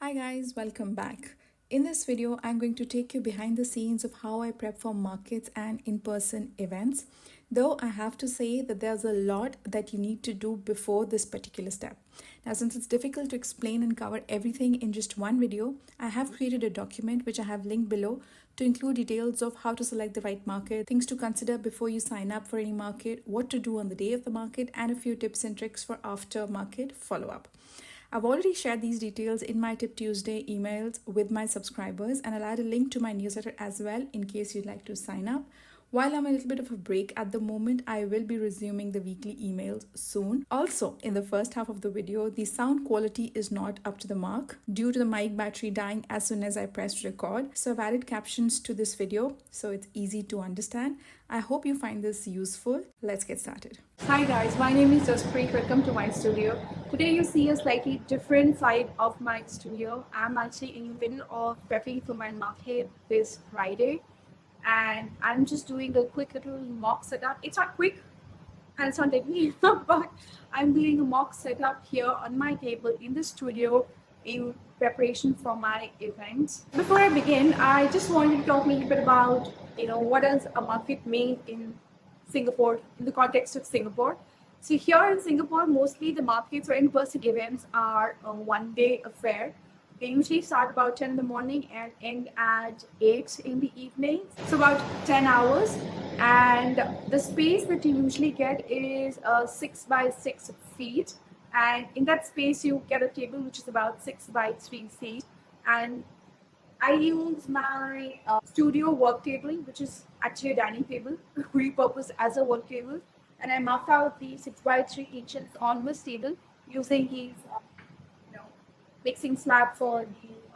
Hi guys, welcome back. In this video, I'm going to take you behind the scenes of how I prep for markets and in-person events. Though I have to say that there's a lot that you need to do before this particular step. Now, since it's difficult to explain and cover everything in just one video, I have created a document which I have linked below to include details of how to select the right market, things to consider before you sign up for any market, what to do on the day of the market, and a few tips and tricks for after market follow-up. I've already shared these details in my Tip Tuesday emails with my subscribers, and I'll add a link to my newsletter as well in case you'd like to sign up. While I'm a little bit of a break at the moment, I will be resuming the weekly emails soon. Also, in the first half of the video, the sound quality is not up to the mark due to the mic battery dying as soon as I pressed record. So I've added captions to this video so it's easy to understand. I hope you find this useful. Let's get started. Hi guys, my name is Jaspreet. Welcome to my studio. Today you see a slightly different side of my studio. I'm actually in the middle of prepping for my market this Friday, and I'm just doing a quick little mock setup. It's not quick and it's not taking enough, but I'm doing a mock setup here on my table in the studio in preparation for my event. Before I begin, I just wanted to talk a little bit about what does a market mean in Singapore, in the context of Singapore. So here in Singapore, mostly the markets or in-person events are a one-day affair. They usually start about 10 in the morning and end at 8 in the evening. So about 10 hours. And the space that you usually get is 6 by 6 feet. And in that space, you get a table which is about 6 by 3 feet. And I use my studio work table, which is actually a dining table, repurposed as a work table. And I marked out the 6 by 3 inches on this table using these mixing slab for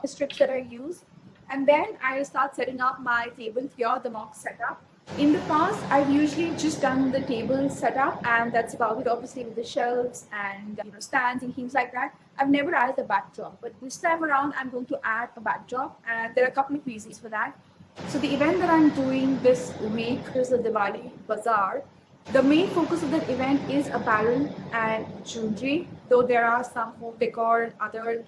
the strips that I use. And then I start setting up my table here, the mock setup. In the past, I've usually just done the table setup, and that's about it, obviously with the shelves and stands and things like that. I've never added a backdrop, but this time around I'm going to add a backdrop, and there are a couple of reasons for that. So the event that I'm doing this week is the Diwali Bazaar. The main focus of that event is apparel and jewelry, though there are some home decor and other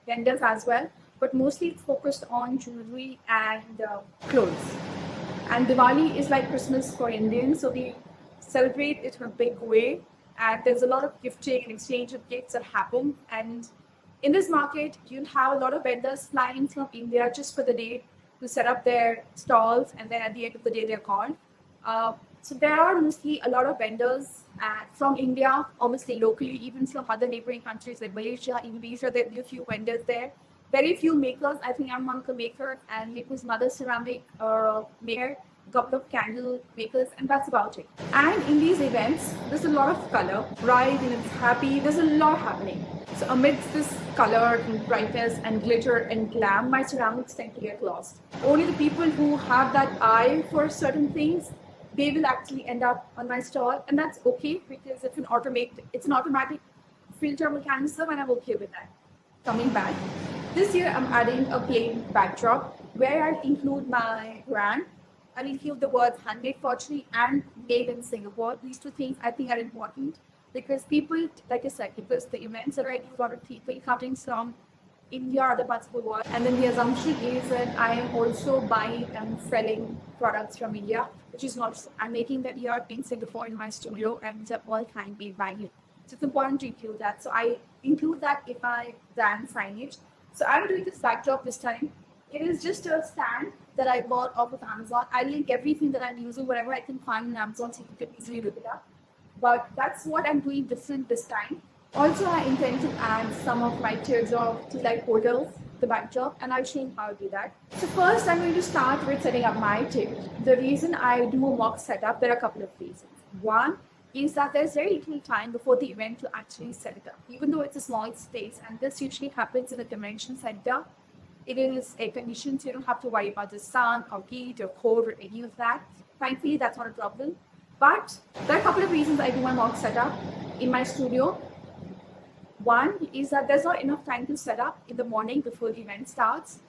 vendors as well, but mostly it's focused on jewelry and clothes. And Diwali is like Christmas for Indians, so we celebrate it in a big way. And there's a lot of gifting and exchange of gifts that happen. And in this market, you'll have a lot of vendors flying from India just for the day to set up their stalls, and then at the end of the day, they're gone. So there are mostly a lot of vendors from India, obviously locally, even from other neighboring countries like Malaysia, Indonesia. There are a few vendors there. Very few makers. I think I'm one of the makers, and Nico's mother ceramic maker, a couple of candle makers, and that's about it. And in these events, there's a lot of color, bright and it's happy. There's a lot happening. So amidst this color and brightness and glitter and glam, my surroundings tend to get lost. Only the people who have that eye for certain things, they will actually end up on my stall, and that's okay because it's an automatic filter mechanism, and I'm okay with that. Coming back, this year I'm adding a plain backdrop where I'll include my brand. I'll include the words handmade Pottery and made in Singapore. These two things I think are important because people, like I said, because the events are already a lot of people coming from India or other parts of the world, and then the assumption is that I am also buying and selling products from India, which is not. I'm making that here in Singapore in my studio, and they're all kind be buying it. So it's important to include that. So I include that in my brand signage. So I'm doing this backdrop this time. It is just a stand that I bought off of Amazon. I link everything that I'm using, whatever I can find on Amazon, so you can easily look it up. But that's what I'm doing different this time. Also, I intend to add some of my teardrop to like hotels, the backdrop, and I'll show you how to do that. So first, I'm going to start with setting up my table. The reason I do a mock setup, there are a couple of reasons. One is that there's very little time before the event to actually set it up, even though it's a small space, and this usually happens in a convention center. It is air conditioned, so you don't have to worry about the sun or heat or cold or any of that. Thankfully, that's not a problem. But there are a couple of reasons I do my mock setup in my studio. One is that there's not enough time to set up in the morning before the event starts.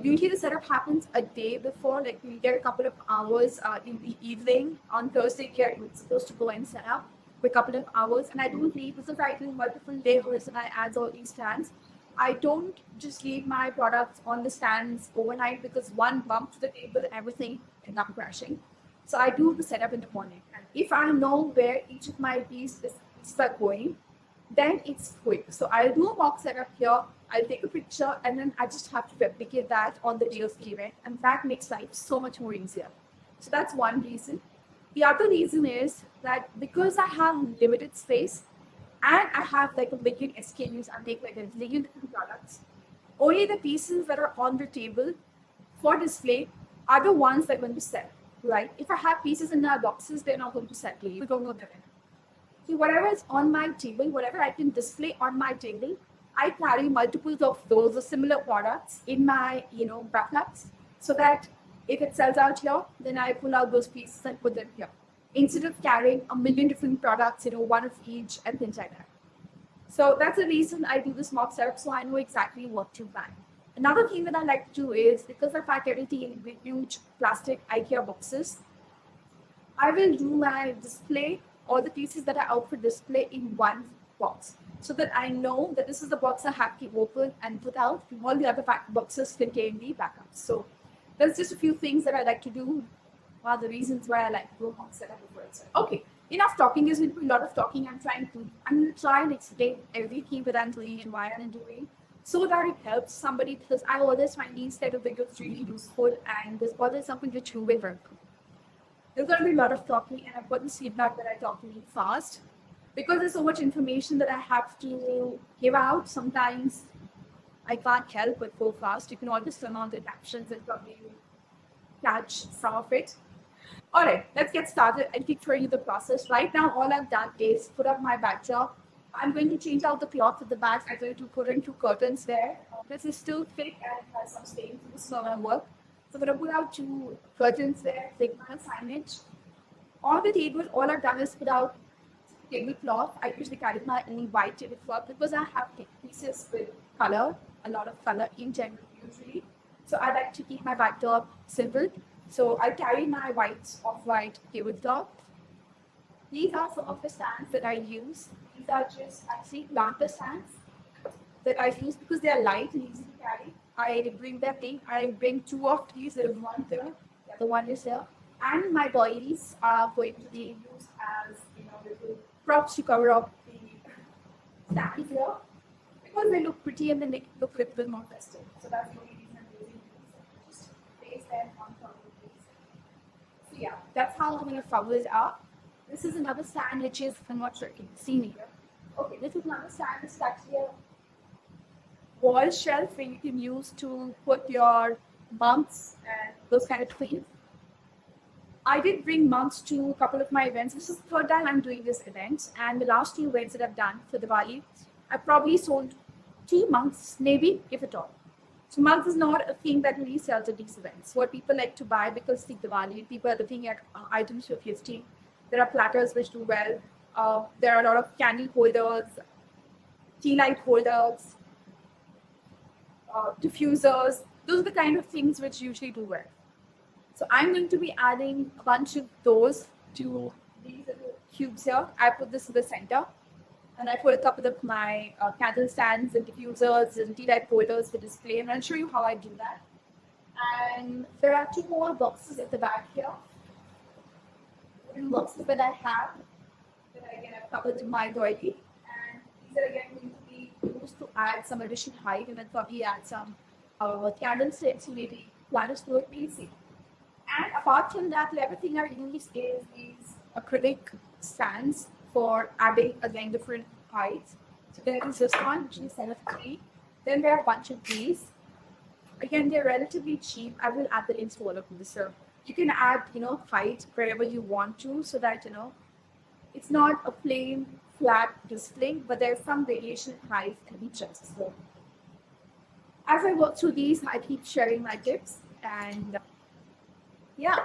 Usually the setup happens a day before, like we get a couple of hours in the evening. On Thursday, you're supposed to go and set up for a couple of hours, and I don't leave because I do multiple layers and I add all these stands. I don't just leave my products on the stands overnight because one bump to the table, everything can come crashing. So I do the setup in the morning. And if I know where each of my pieces are going, then it's quick. So I'll do a mock setup here, I'll take a picture, and then I just have to replicate that on the day of the event. And that makes life so much more easier. So that's one reason. The other reason is that because I have limited space and I have like a million SKUs, I make like a million different products. Only the pieces that are on the table for display are the ones that are going to sell, right? If I have pieces in our boxes, they're not going to sell. We don't know that. So whatever is on my table, whatever I can display on my table, I carry multiples of those or similar products in my, backups so that if it sells out here, then I pull out those pieces and put them here. Instead of carrying a million different products, one of each and things like that. So that's the reason I do this mock setup so I know exactly what to buy. Another thing that I like to do is because I pack everything in huge plastic IKEA boxes, I will do my display, all the pieces that are out for display in one box so that I know that this is the box I have to open and put out. All the other boxes contain the backups. So there's just a few things that I like to do. One of the reasons why I like to do mock setup before it's okay. Enough talking. There's been a lot of talking. I'm gonna try and explain everything that I'm doing and why I'm doing so that it helps somebody because I always find these type of videos really useful and there's always something that you will learn. There's going to be a lot of talking, and I've gotten feedback that I talk really fast because there's so much information that I have to give out. Sometimes I can't help but go fast. You can always turn on the captions and probably catch some of it. All right, let's get started and keep showing you the process. Right now, all I've done is put up my backdrop. I'm going to change out the cloth of the back. I'm going to put in two curtains there. This is still thick and has some stains from the snow and work. So I'm going to put out two curtains there, take my signage. On the table, all I've done is put out tablecloth. I usually carry my only white tablecloth because I have pieces with color, a lot of color in general usually. So I like to keep my backdrop simple. So I carry my off-white tablecloth. These are some of the stands that I use. These are just actually lamp stands that I use because they are light and easy to carry. I bring that thing. I bring two of these. There is one there. The other one is there. And my doilies are going to be used as little props to cover up the stands here because they look pretty and then they look a little bit more festive. So that's the only reason I'm using these. Just place them on top of these. So yeah, that's how many flowers are. This is another stand which is, I'm not sure you can see me here. Okay, this is another stand. It's actually a wall shelf where you can use to put your mugs and those kind of things. I did bring mugs to a couple of my events. This is the third time I'm doing this event, and the last two events that I've done for Diwali, I probably sold 2 mugs, maybe, if at all. So mugs is not a thing that really sells at these events. What people like to buy because it's Diwali, people are looking at items for gifting. There are platters which do well. There are a lot of candle holders, tea light holders, diffusers. Those are the kind of things which usually do well. So I'm going to be adding a bunch of those to these little cubes here. I put this in the center. And I put a couple of my candle stands and diffusers and tea light holders for display. And I'll show you how I do that. And there are two more boxes at the back here. Boxes that I have that again I've covered in my doily. And these are again going to be used to add some additional height and then probably add some candlesticks, maybe planners to it, PC. And apart from that, everything I use is these acrylic stands for adding again different heights. So there is this one, which is a set of 3. Then there are a bunch of these. Again, they're relatively cheap. I will add the links to all of these. So you can add, height wherever you want to so that, it's not a plain flat display, but there's some variation in height and features. So as I work through these, I keep sharing my tips and yeah.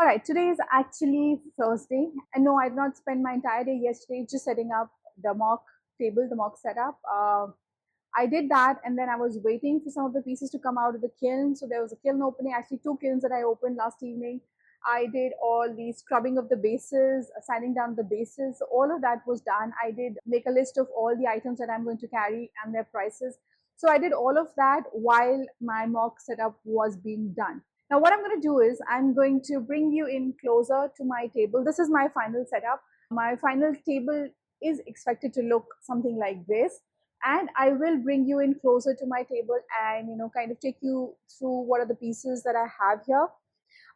All right, today is actually Thursday. And no, I did not spend my entire day yesterday just setting up the mock table, the mock setup. I did that, and then I was waiting for some of the pieces to come out of the kiln. So there was a kiln opening, actually two kilns that I opened last evening. I did all the scrubbing of the bases, sanding down the bases. So all of that was done. I did make a list of all the items that I'm going to carry and their prices. So I did all of that while my mock setup was being done. Now what I'm going to do is I'm going to bring you in closer to my table. This is my final setup. My final table is expected to look something like this, and I will bring you in closer to my table and kind of take you through what are the pieces that I have here.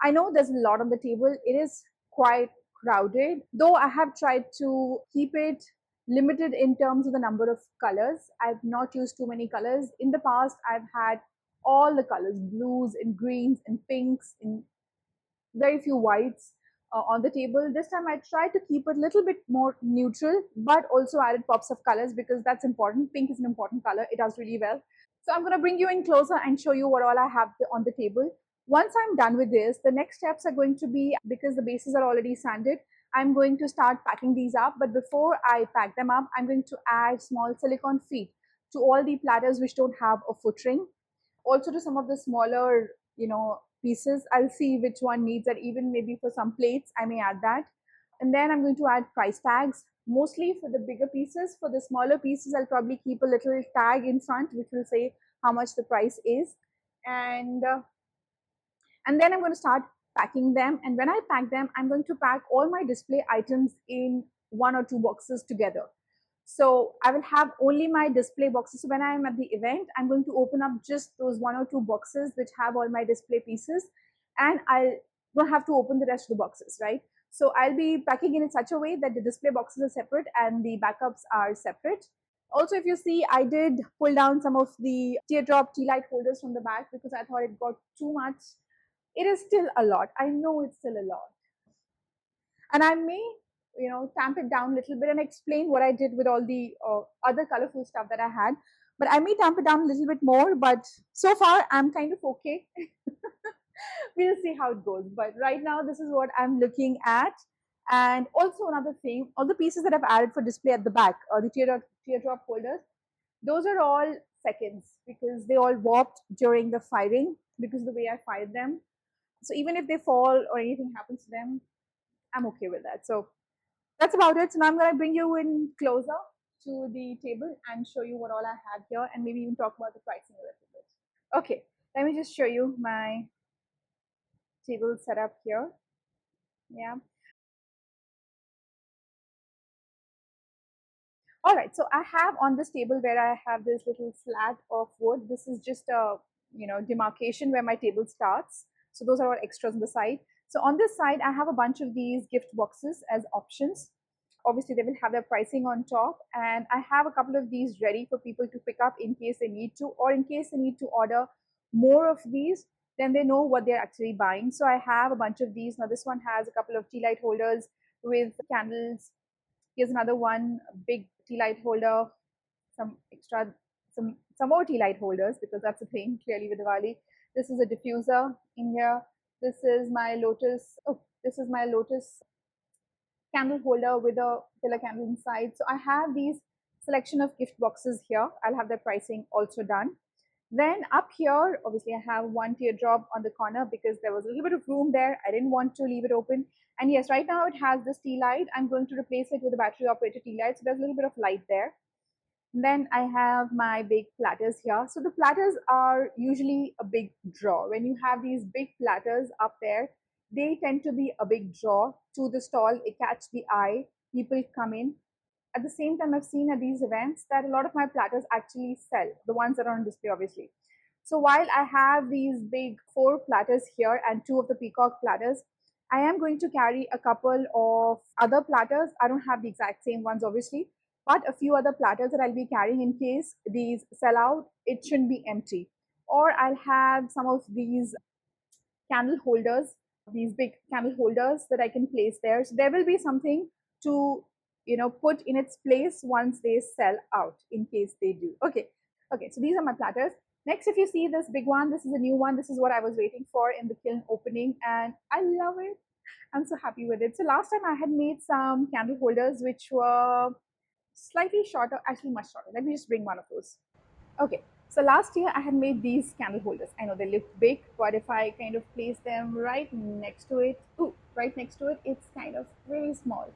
I know there's a lot on the table. It is quite crowded, though I have tried to keep it limited in terms of the number of colors. I've not used too many colors. In the past, I've had all the colors, blues and greens and pinks and very few whites on the table. This time I tried to keep it a little bit more neutral, but also added pops of colors because that's important. Pink is an important color. It does really well. So I'm going to bring you in closer and show you what all I have on the table. Once I'm done with this, the next steps are going to be, because the bases are already sanded, I'm going to start packing these up. But before I pack them up, I'm going to add small silicone feet to all the platters which don't have a foot ring. Also to some of the smaller, pieces. I'll see which one needs that. Even maybe for some plates, I may add that. And then I'm going to add price tags, mostly for the bigger pieces. For the smaller pieces, I'll probably keep a little tag in front which will say how much the price is. And and then I'm going to start packing them. And when I pack them, I'm going to pack all my display items in one or two boxes together. So I will have only my display boxes. So when I'm at the event, I'm going to open up just those one or two boxes which have all my display pieces, and I don't have to open the rest of the boxes, right? So I'll be packing it in such a way that the display boxes are separate and the backups are separate. Also, if you see, I did pull down some of the teardrop tea light holders from the back because I thought it got too much. It is still a lot. I know it's still a lot. And I may, tamp it down a little bit and explain what I did with all the other colorful stuff that I had. But I may tamp it down a little bit more. But so far, I'm kind of okay. We'll see how it goes. But right now, this is what I'm looking at. And also another thing, all the pieces that I've added for display at the back, the teardrop holders, those are all seconds because they all warped during the firing because of the way I fired them. So even if they fall or anything happens to them, I'm okay with that. So that's about it. So now I'm going to bring you in closer to the table and show you what all I have here and maybe even talk about the pricing a little bit. Okay, let me just show you my table setup here. Yeah. All right, so I have on this table where I have this little slat of wood. This is just a demarcation where my table starts. So those are all extras on the side. So on this side, I have a bunch of these gift boxes as options. Obviously, they will have their pricing on top, and I have a couple of these ready for people to pick up in case they need to, or in case they need to order more of these. Then they know what they're actually buying. So I have a bunch of these. Now this one has a couple of tea light holders with candles. Here's another one, a big tea light holder, some extra, some more tea light holders because that's the thing clearly with Diwali. This is a diffuser in here. This is my lotus. Oh, this is my lotus candle holder with a pillar candle inside. So I have these selection of gift boxes here. I'll have the pricing also done. Then up here, obviously I have one teardrop on the corner because there was a little bit of room there. I didn't want to leave it open. And yes, right now it has this tea light. I'm going to replace it with a battery operated tea light. So there's a little bit of light there. And then I have my big platters here. So the platters are usually a big draw. When you have these big platters up there, they tend to be a big draw to the stall. It catch the eye. People come in. At the same time, I've seen at these events that a lot of my platters actually sell, the ones that are on display, obviously. So while I have these big four platters here and two of the peacock platters, I am going to carry a couple of other platters. I don't have the exact same ones, obviously, but a few other platters that I'll be carrying in case these sell out. It shouldn't be empty. Or I'll have some of these candle holders, these big candle holders that I can place there. So there will be something to put in its place once they sell out in case they do. Okay. Okay, so these are my platters. Next, if you see this big one, this is a new one. This is what I was waiting for in the kiln opening, and I love it. I'm so happy with it. So last time I had made some candle holders which were slightly shorter, actually much shorter. Let me just bring one of those. Okay, so last year I had made these candle holders. I know they look big, but if I kind of place them right next to it, right next to it, it's kind of really small.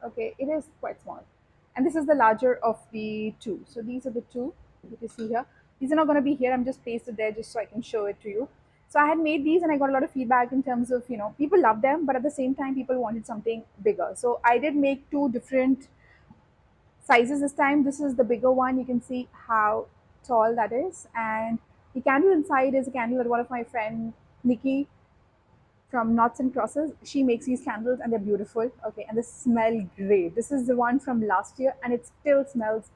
Okay, it is quite small. And this is the larger of the two. So these are the two that you see here. These are not going to be here. I'm just placed it there just so I can show it to you. So I had made these and I got a lot of feedback in terms of, people love them, but at the same time, people wanted something bigger. So I did make two different sizes this time. This is the bigger one. You can see how tall that is. And the candle inside is a candle that one of my friend, Nikki, from Knots and Crosses. She makes these candles and they're beautiful. Okay, and they smell great. This is the one from last year and it still smells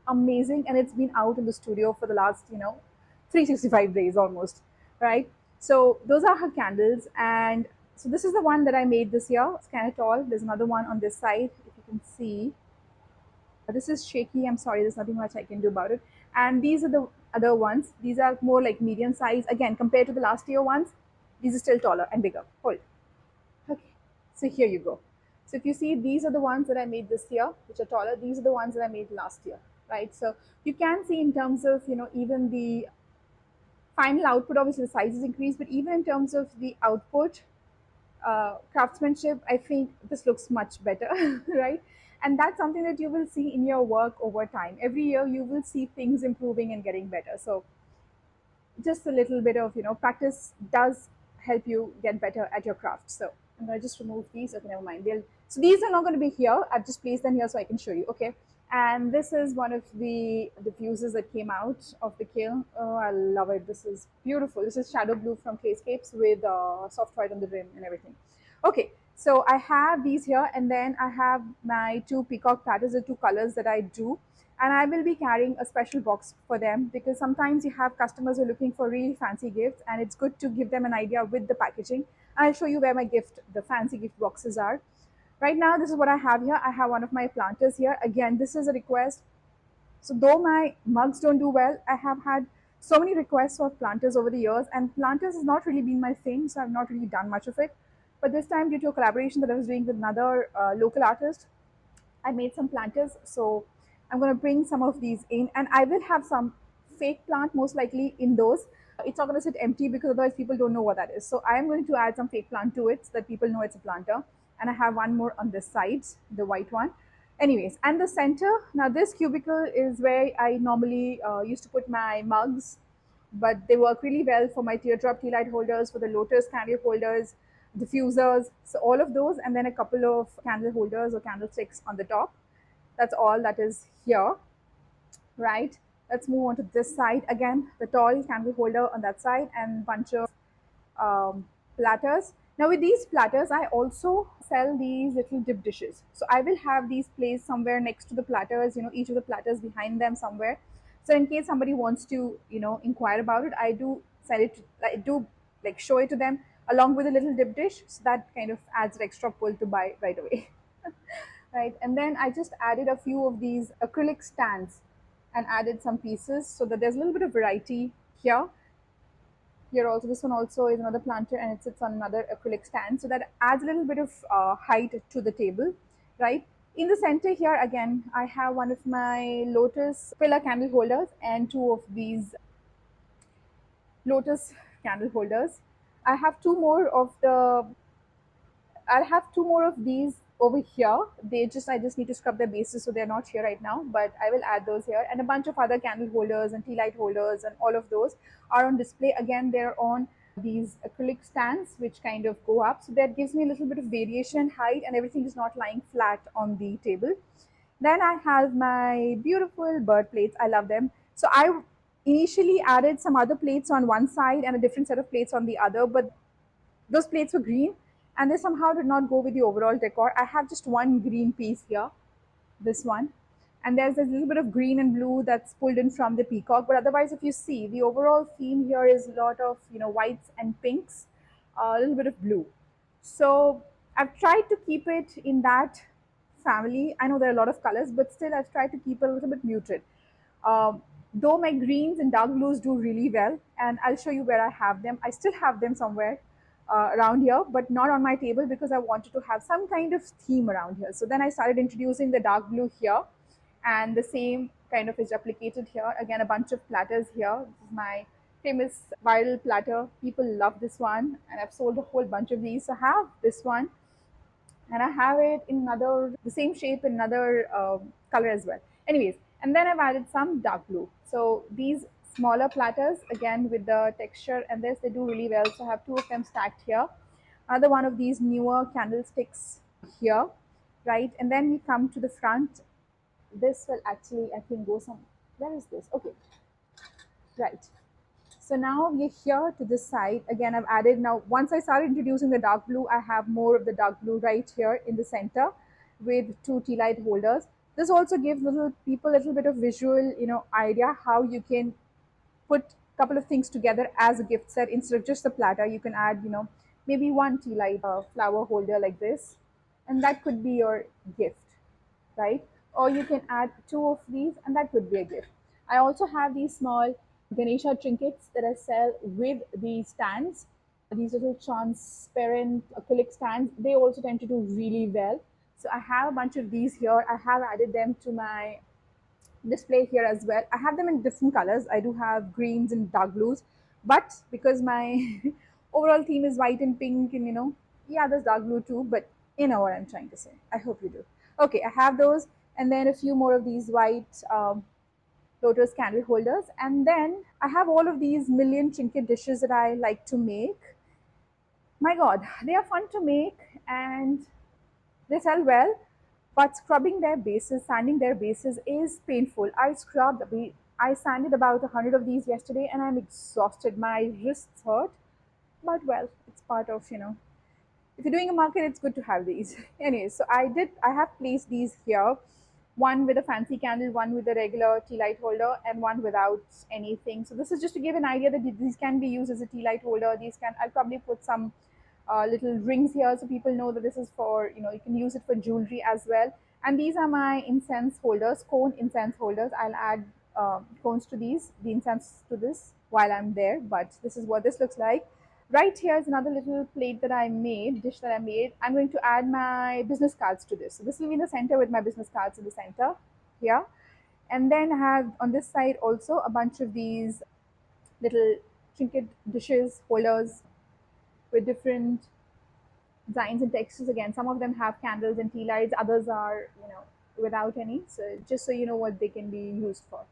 amazing. And it's been out in the studio for the last, 365 days almost, right? So those are her candles. And so this is the one that I made this year. It's kind of tall. There's another one on this side, if you can see. This is shaky. I'm sorry, there's nothing much I can do about it. And these are the other ones. These are more like medium size. Again, compared to the last year ones, these are still taller and bigger. Hold. Okay, so here you go. So if you see, these are the ones that I made this year, which are taller. These are the ones that I made last year, right? So you can see in terms of, even the final output, obviously the size is increased, but even in terms of the output, craftsmanship, I think this looks much better, right? And that's something that you will see in your work over time. Every year, you will see things improving and getting better. So just a little bit of practice does help you get better at your craft. So I'm going to just remove these. Okay, never mind. So these are not going to be here. I've just placed them here so I can show you. Okay, and this is one of the diffusers that came out of the kiln. Oh, I love it. This is beautiful. This is shadow blue from Clayscapes with soft white on the rim and everything. Okay, so I have these here, and then I have my two peacock patterns, the two colors that I do, and I will be carrying a special box for them because sometimes you have customers who are looking for really fancy gifts, and it's good to give them an idea with the packaging. I'll show you where my the fancy gift boxes are. Right now, this is what I have here. I have one of my planters here. Again, this is a request. So though my mugs don't do well, I have had so many requests for planters over the years, and planters has not really been my thing, so I've not really done much of it. But this time, due to a collaboration that I was doing with another local artist, I made some planters. So I'm going to bring some of these in, and I will have some fake plant most likely in those. It's not going to sit empty because otherwise people don't know what that is. So I'm going to add some fake plant to it so that people know it's a planter. And I have one more on this side, the white one. Anyways, and the center, now this cubicle is where I normally used to put my mugs, but they work really well for my teardrop tea light holders, for the lotus candle holders, diffusers, so all of those, and then a couple of candle holders or candlesticks on the top. That's all that is here, right? Let's move on to this side. Again, the tall candle holder on that side and bunch of platters. Now with these platters, I also sell these little dip dishes. So I will have these placed somewhere next to the platters, each of the platters behind them somewhere. So in case somebody wants to, inquire about it, I do sell it, I do like show it to them along with a little dip dish. So that kind of adds an extra pull to buy right away. Right, and then I just added a few of these acrylic stands and added some pieces so that there's a little bit of variety here. Here also, this one also is another planter and it sits on another acrylic stand, so that adds a little bit of height to the table, right? In the center here, again, I have one of my lotus pillar candle holders and two of these lotus candle holders. I have two more of the I'll have two more of these over here. I just need to scrub their bases so they're not here right now, but I will add those here. And a bunch of other candle holders and tea light holders and all of those are on display. Again, they're on these acrylic stands which kind of go up. So that gives me a little bit of variation height and everything is not lying flat on the table. Then I have my beautiful bird plates. I love them. So I initially added some other plates on one side and a different set of plates on the other, but those plates were green and they somehow did not go with the overall decor. I have just one green piece here, this one. And there's a little bit of green and blue that's pulled in from the peacock. But otherwise, if you see, the overall theme here is a lot of whites and pinks, a little bit of blue. So I've tried to keep it in that family. I know there are a lot of colors, but still I've tried to keep it a little bit muted. Though my greens and dark blues do really well, and I'll show you where I have them. I still have them somewhere. around here, but not on my table because I wanted to have some kind of theme around here. So then I started introducing the dark blue here, and the same kind of is replicated here. Again, a bunch of platters here. This is my famous viral platter. People love this one, and I've sold a whole bunch of these. So I have this one, and I have it in another, the same shape in another color as well. Anyways, and then I've added some dark blue. So these smaller platters, again with the texture and this, they do really well. So I have two of them stacked here. Another one of these newer candlesticks here, right? And then we come to the front. This will actually, I think, go some. Where is this? Okay, right. So now we're here to this side. Again, I've added now, once I started introducing the dark blue, I have more of the dark blue right here in the center with two tea light holders. This also gives little people a little bit of visual, idea how you can put a couple of things together as a gift set instead of just the platter. You can add, maybe one tea light flower holder like this, and that could be your gift, right? Or you can add two of these, and that could be a gift. I also have these small Ganesha trinkets that I sell with these stands. These little transparent acrylic stands, they also tend to do really well. So I have a bunch of these here. I have added them to my display here as well. I have them in different colors. I do have greens and dark blues, but because my overall theme is white and pink, and yeah, there's dark blue too, but you know what I'm trying to say. I hope you do. Okay, I have those, and then a few more of these white lotus candle holders, and then I have all of these million trinket dishes that I like to make. My God, they are fun to make, and they sell well, but scrubbing their bases, sanding their bases is painful. I sanded about 100 of these yesterday, and I'm exhausted. My wrists hurt, but well, it's part of, if you're doing a market, it's good to have these. Anyways, so I have placed these here, one with a fancy candle, one with a regular tea light holder, and one without anything. So this is just to give an idea that these can be used as a tea light holder. I'll probably put some little rings here so people know that this is for, you can use it for jewelry as well. And these are my incense holders, cone incense holders. I'll add cones to the incense to this while I'm there, but this is what this looks like. Right here is another little plate that I made, dish that I made. I'm going to add my business cards to this. So this will be in the center with my business cards in the center here. And then I have on this side also a bunch of these little trinket dishes, holders with different designs and textures. Again, some of them have candles and tea lights, others are, without any. So just so you know what they can be used for.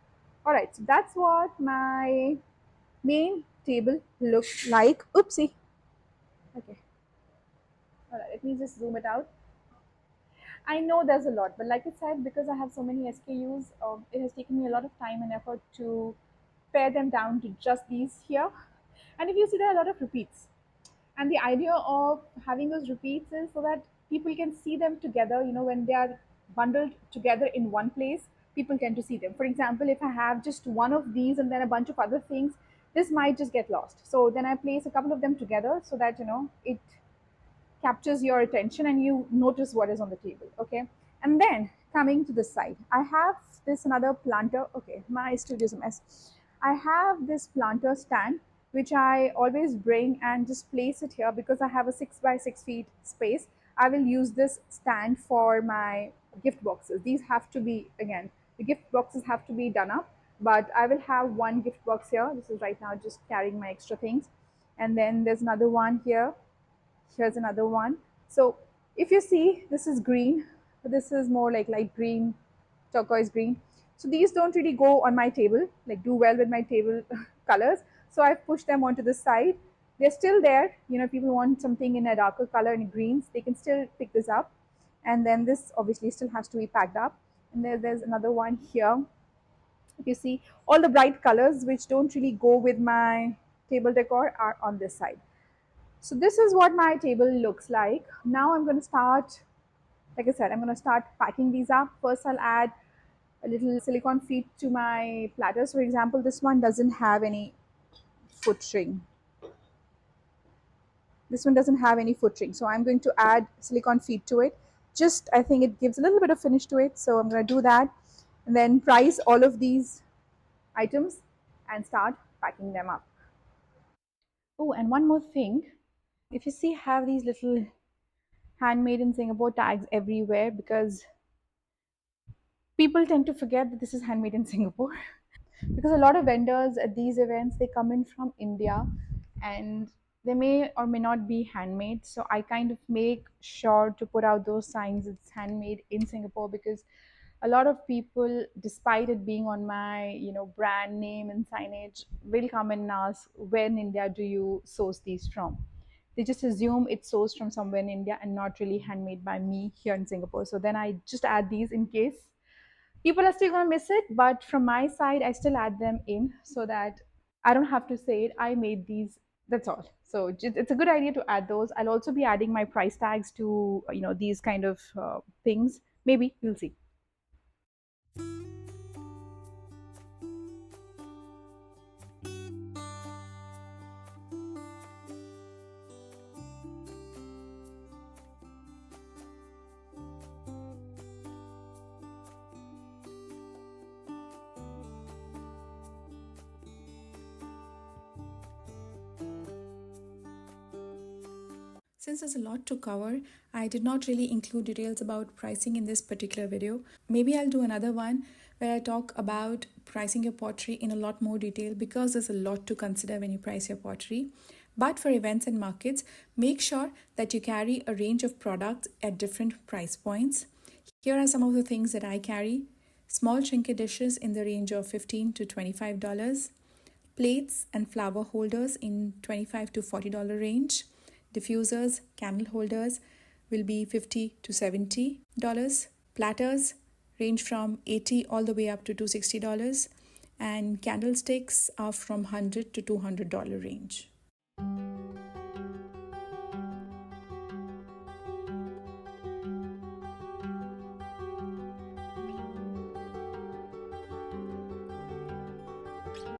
All right, so that's what my main table looks like. Oopsie. Okay. All right, let me just zoom it out. I know there's a lot, but like I said, because I have so many SKUs, it has taken me a lot of time and effort to pare them down to just these here. And if you see, there are a lot of repeats. And the idea of having those repeats is so that people can see them together, when they are bundled together in one place, people tend to see them. For example, if I have just one of these and then a bunch of other things, this might just get lost. So then I place a couple of them together so that, it captures your attention and you notice what is on the table. Okay, and then coming to the side, I have this another planter. Okay, my studio is a mess. I have this planter stand which I always bring and just place it here because I have a 6 by 6 feet space. I will use this stand for my gift boxes. These have to be, again, the gift boxes have to be done up, but I will have one gift box here. This is right now just carrying my extra things, and then there's another one here. Here's another one. So if you see, this is green. This is more like light green, turquoise green. So these don't really go on my table, like do well with my table colors. So I've pushed them onto the side. They're still there. If people want something in a darker color in greens, they can still pick this up. And then this obviously still has to be packed up. And there's another one here. If you see, all the bright colors which don't really go with my table decor are on this side. So this is what my table looks like. Now I'm going to start, like I said, I'm going to start packing these up. First, I'll add a little silicone feet to my platters. For example, this one doesn't have any foot ring. This one doesn't have any foot ring. So I'm going to add silicone feet to it. Just, I think it gives a little bit of finish to it. So I'm going to do that and then price all of these items and start packing them up. Oh, and one more thing. If you see, have these little handmade in Singapore tags everywhere because people tend to forget that this is handmade in Singapore. Because a lot of vendors at these events, they come in from India, and they may or may not be handmade, so I kind of make sure to put out those signs it's handmade in Singapore, because a lot of people, despite it being on my brand name and signage, will come and ask, where in India do you source these from? They just assume it's sourced from somewhere in India and not really handmade by me here in Singapore. So then I just add these in case people are still going to miss it, but from my side I still add them in so that I don't have to say it, I made these. That's all. So it's a good idea to add those. I'll also be adding my price tags to these kind of things. Maybe we'll see. Since there's a lot to cover, I did not really include details about pricing in this particular video. Maybe I'll do another one where I talk about pricing your pottery in a lot more detail, because there's a lot to consider when you price your pottery. But for events and markets, make sure that you carry a range of products at different price points. Here are some of the things that I carry: small trinket dishes in the range of $15 to $25, plates and flower holders in $25 to $40 range. Diffusers, candle holders will be $50 to $70. Platters range from $80 all the way up to $260, and candlesticks are from $100 to $200 range.